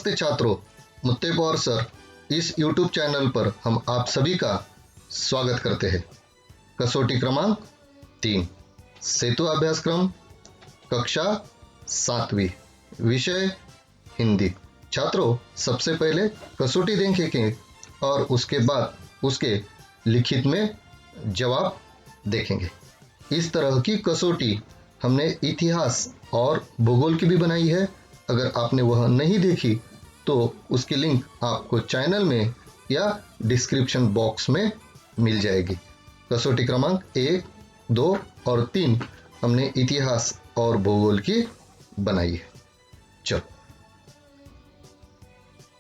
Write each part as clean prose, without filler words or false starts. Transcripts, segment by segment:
नमस्ते छात्रों, मुत्ते पवार सर इस YouTube चैनल पर हम आप सभी का स्वागत करते हैं। कसौटी क्रमांक 3 सेतु अभ्यासक्रम कक्षा 7वीं, विषय हिंदी। छात्रों, सबसे पहले कसौटी देखेंगे और उसके बाद उसके लिखित में जवाब देखेंगे। इस तरह की कसौटी हमने इतिहास और भूगोल की भी बनाई है। अगर आपने वह नहीं देखी तो उसकी लिंक आपको चैनल में या डिस्क्रिप्शन बॉक्स में मिल जाएगी। कसौटी क्रमांक 1, 2 और 3 हमने इतिहास और भूगोल की बनाई है। चलो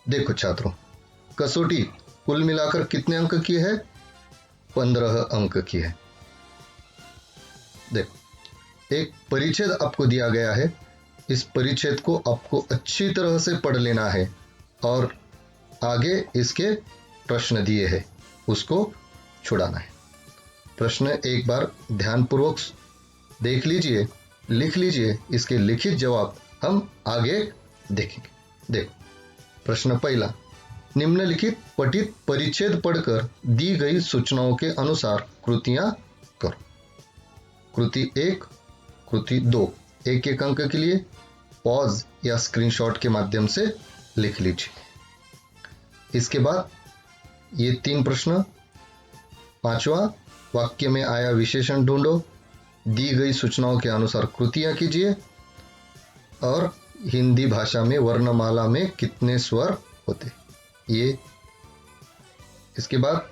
देखो छात्रों, कसौटी कुल मिलाकर कितने अंक की है? 15 अंक की है। देखो, एक परिच्छेद आपको दिया गया है। इस परिच्छेद को आपको अच्छी तरह से पढ़ लेना है और आगे इसके प्रश्न दिए हैं, उसको छुड़ाना है। प्रश्न एक बार ध्यानपूर्वक देख लीजिए, लिख लीजिए। इसके लिखित जवाब हम आगे देखेंगे। देखो, प्रश्न पहला, निम्नलिखित पठित परिच्छेद पढ़कर दी गई सूचनाओं के अनुसार कृतियां करो। कृति 1, कृति 2, एक एक अंक के लिए पॉज या स्क्रीनशॉट के माध्यम से लिख लीजिए। इसके बाद ये 3 प्रश्न। पांचवा, वाक्य में आया विशेषण ढूंढो, दी गई सूचनाओं के अनुसार कृतियां कीजिए और हिंदी भाषा में वर्णमाला में कितने स्वर होते ये। इसके बाद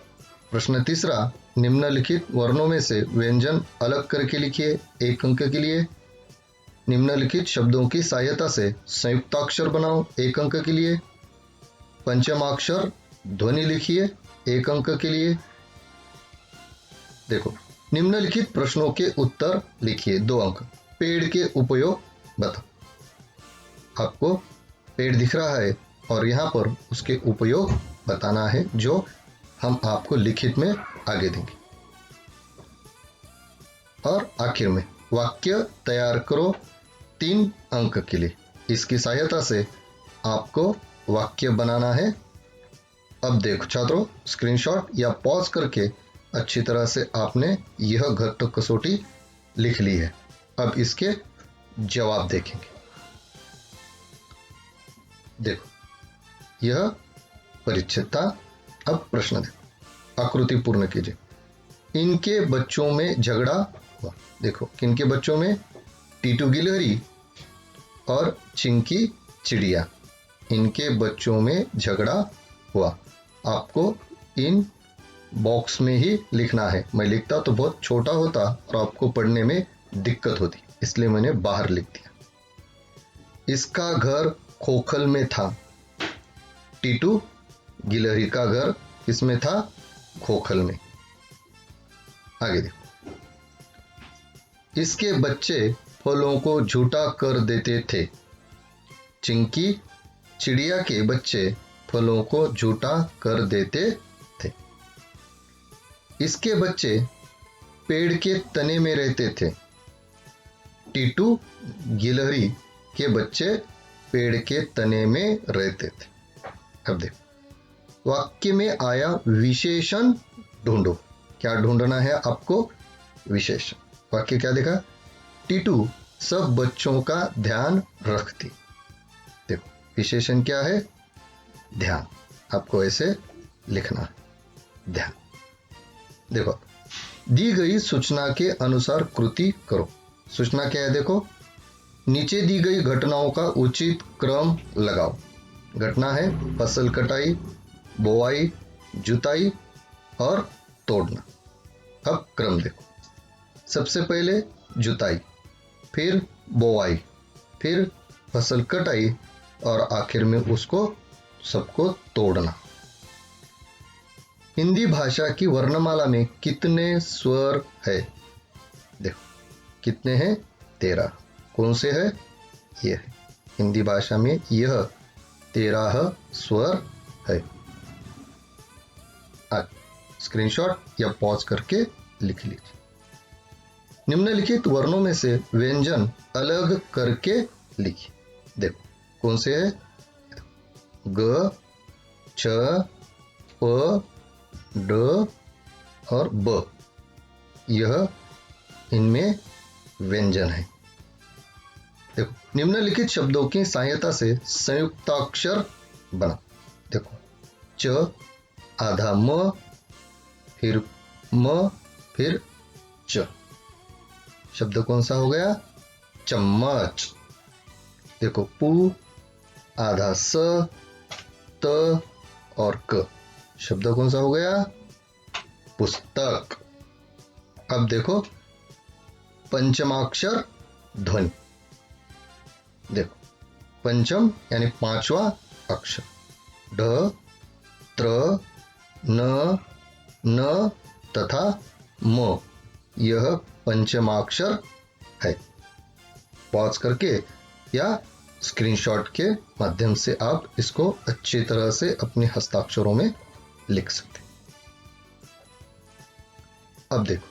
प्रश्न तीसरा, निम्नलिखित वर्णों में से व्यंजन अलग करके लिखिए, 1 अंक के लिए। निम्नलिखित शब्दों की सहायता से संयुक्ताक्षर बनाओ, 1 अंक के लिए। पंचमाक्षर ध्वनि लिखिए, 1 अंक के लिए। देखो, निम्नलिखित प्रश्नों के उत्तर लिखिए, 2 अंक। पेड़ के उपयोग बताओ। आपको पेड़ दिख रहा है और यहाँ पर उसके उपयोग बताना है, जो हम आपको लिखित में आगे देंगे। और आखिर में वाक्य तैयार करो, 3 अंक के लिए। इसकी सहायता से आपको वाक्य बनाना है। अब देखो छात्रों, स्क्रीनशॉट या पॉज करके अच्छी तरह से आपने यह घटक कसौटी लिख ली है। अब इसके जवाब देखेंगे। देखो, यह परिच्छेद था। अब प्रश्न देखो, आकृति पूर्ण कीजिए। इनके बच्चों में झगड़ा हुआ। देखो, किनके बच्चों में? टीटू गिलहरी और चिंकी चिड़िया, इनके बच्चों में झगड़ा हुआ। आपको इन बॉक्स में ही लिखना है। मैं लिखता तो बहुत छोटा होता और आपको पढ़ने में दिक्कत होती, इसलिए मैंने बाहर लिख दिया। इसका घर खोखल में था। टीटू गिलहरी का घर किसमें था? खोखल में। आगे देखो, इसके बच्चे फलों को झूठा कर देते थे। चिंकी चिड़िया के बच्चे फलों को झूठा कर देते थे। इसके बच्चे पेड़ के तने में रहते थे। टीटू गिलहरी के बच्चे पेड़ के तने में रहते थे। अब देखो, वाक्य में आया विशेषण ढूंढो। क्या ढूंढना है आपको? विशेषण। वाक्य क्या देखा? टीटू सब बच्चों का ध्यान रखती। देखो, विशेषण क्या है? ध्यान। आपको ऐसे लिखना है, ध्यान। देखो, दी गई सूचना के अनुसार कृति करो। सूचना क्या है? देखो, नीचे दी गई घटनाओं का उचित क्रम लगाओ। घटना है फसल कटाई, बोआई, जुताई और तोड़ना। अब क्रम देखो, सबसे पहले जुताई, फिर बोआई, फिर फसल कटाई और आखिर में उसको सबको तोड़ना। हिंदी भाषा की वर्णमाला में कितने स्वर है? देखो, कितने हैं? 13। कौन से है? ये है। हिंदी भाषा में यह 13 स्वर है। स्क्रीनशॉट या पॉज करके लिख लीजिए। निम्नलिखित वर्णों में से व्यंजन अलग करके लिखिए। देखो, कौन से है? ग, च, प, ड और ब, यह इनमें व्यंजन है। देखो, निम्नलिखित शब्दों की सहायता से संयुक्ताक्षर बना। देखो, च आधा म, फिर म, फिर च, शब्द कौन सा हो गया? चम्मच। देखो, पु आधा स, त और क, शब्द कौन सा हो गया? पुस्तक। अब देखो, पंचमाक्षर ध्वनि। देखो, पंचम यानी पांचवा अक्षर, ढ, त्र, न, न तथा म, यह पंचमाक्षर है। पॉज करके या स्क्रीनशॉट के माध्यम से आप इसको अच्छी तरह से अपने हस्ताक्षरों में लिख सकते हैं। अब देखो,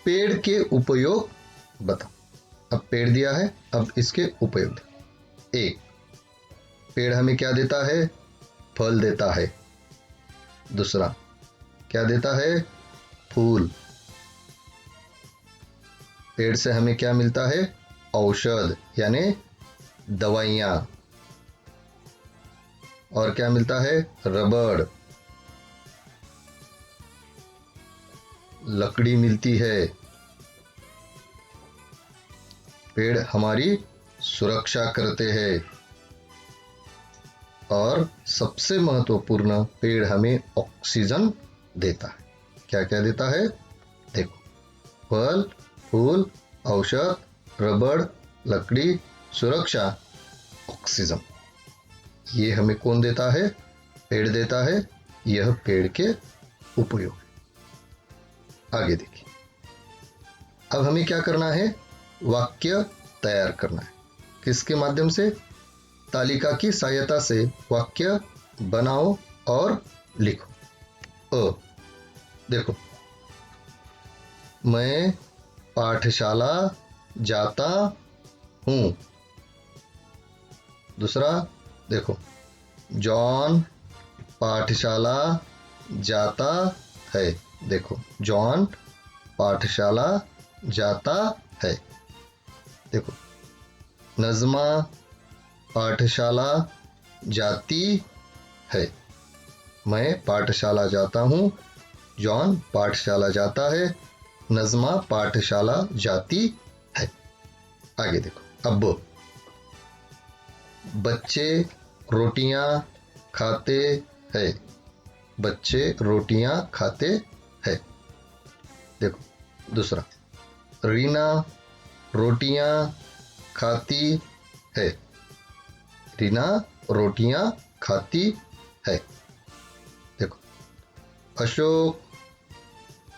पेड़ के उपयोग बताओ। अब पेड़ दिया है, अब इसके उपयोग। एक, पेड़ हमें क्या देता है? फल देता है। दूसरा, क्या देता है? फूल। पेड़ से हमें क्या मिलता है? औषध यानी दवाइयां। और क्या मिलता है? रबड़, लकड़ी मिलती है। पेड़ हमारी सुरक्षा करते हैं। और सबसे महत्वपूर्ण, पेड़ हमें ऑक्सीजन देता है। क्या क्या देता है? देखो, फल, फूल, औषध, रबड़, लकड़ी, सुरक्षा, ऑक्सीजन। ये हमें कौन देता है? पेड़ देता है। यह पेड़ के उपयोग। आगे देखिए, अब हमें क्या करना है? वाक्य तैयार करना है। किसके माध्यम से? तालिका की सहायता से वाक्य बनाओ और लिखो। देखो, मैं पाठशाला जाता हूं। दूसरा, देखो, जॉन पाठशाला जाता है। देखो, जॉन पाठशाला जाता है। देखो, नज़मा पाठशाला जाती है। मैं पाठशाला जाता हूँ, जॉन पाठशाला जाता है, नज़मा पाठशाला जाती है। आगे देखो, अब बच्चे रोटियां खाते हैं। बच्चे रोटियां खाते हैं। देखो, दूसरा, रीना रोटियां खाती है। रीना रोटियां खाती है। देखो, अशोक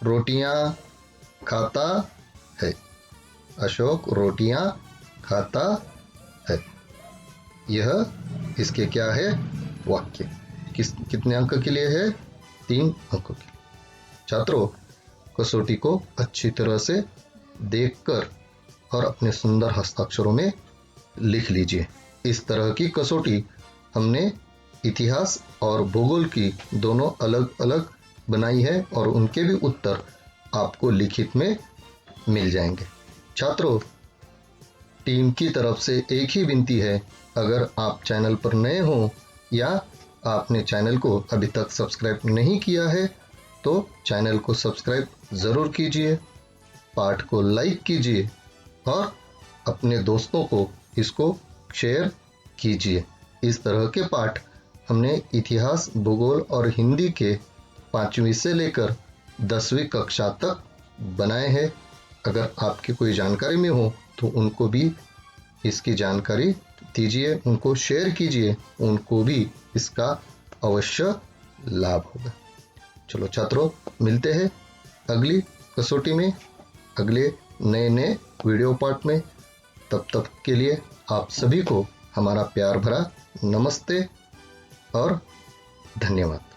रोटियां खाता है। अशोक रोटियां खाता है। यह इसके क्या है? वाक्य। कितने अंक के लिए है? 3 अंकों के लिए। छात्रों, कसौटी को अच्छी तरह से देखकर और अपने सुंदर हस्ताक्षरों में लिख लीजिए। इस तरह की कसौटी हमने इतिहास और भूगोल की दोनों अलग अलग बनाई है और उनके भी उत्तर आपको लिखित में मिल जाएंगे। छात्रों, टीम की तरफ से एक ही विनती है, अगर आप चैनल पर नए हो या आपने चैनल को अभी तक सब्सक्राइब नहीं किया है तो चैनल को सब्सक्राइब ज़रूर कीजिए, पाठ को लाइक कीजिए और अपने दोस्तों को इसको शेयर कीजिए। इस तरह के पाठ हमने इतिहास, भूगोल और हिंदी के 5वीं से लेकर 10वीं कक्षा तक बनाए हैं। अगर आपकी कोई जानकारी में हो तो उनको भी इसकी जानकारी दीजिए, उनको शेयर कीजिए, उनको भी इसका अवश्य लाभ होगा। चलो छात्रों, मिलते हैं अगली कसौटी में, अगले नए नए वीडियो पार्ट में। तब तक के लिए आप सभी को हमारा प्यार भरा नमस्ते और धन्यवाद।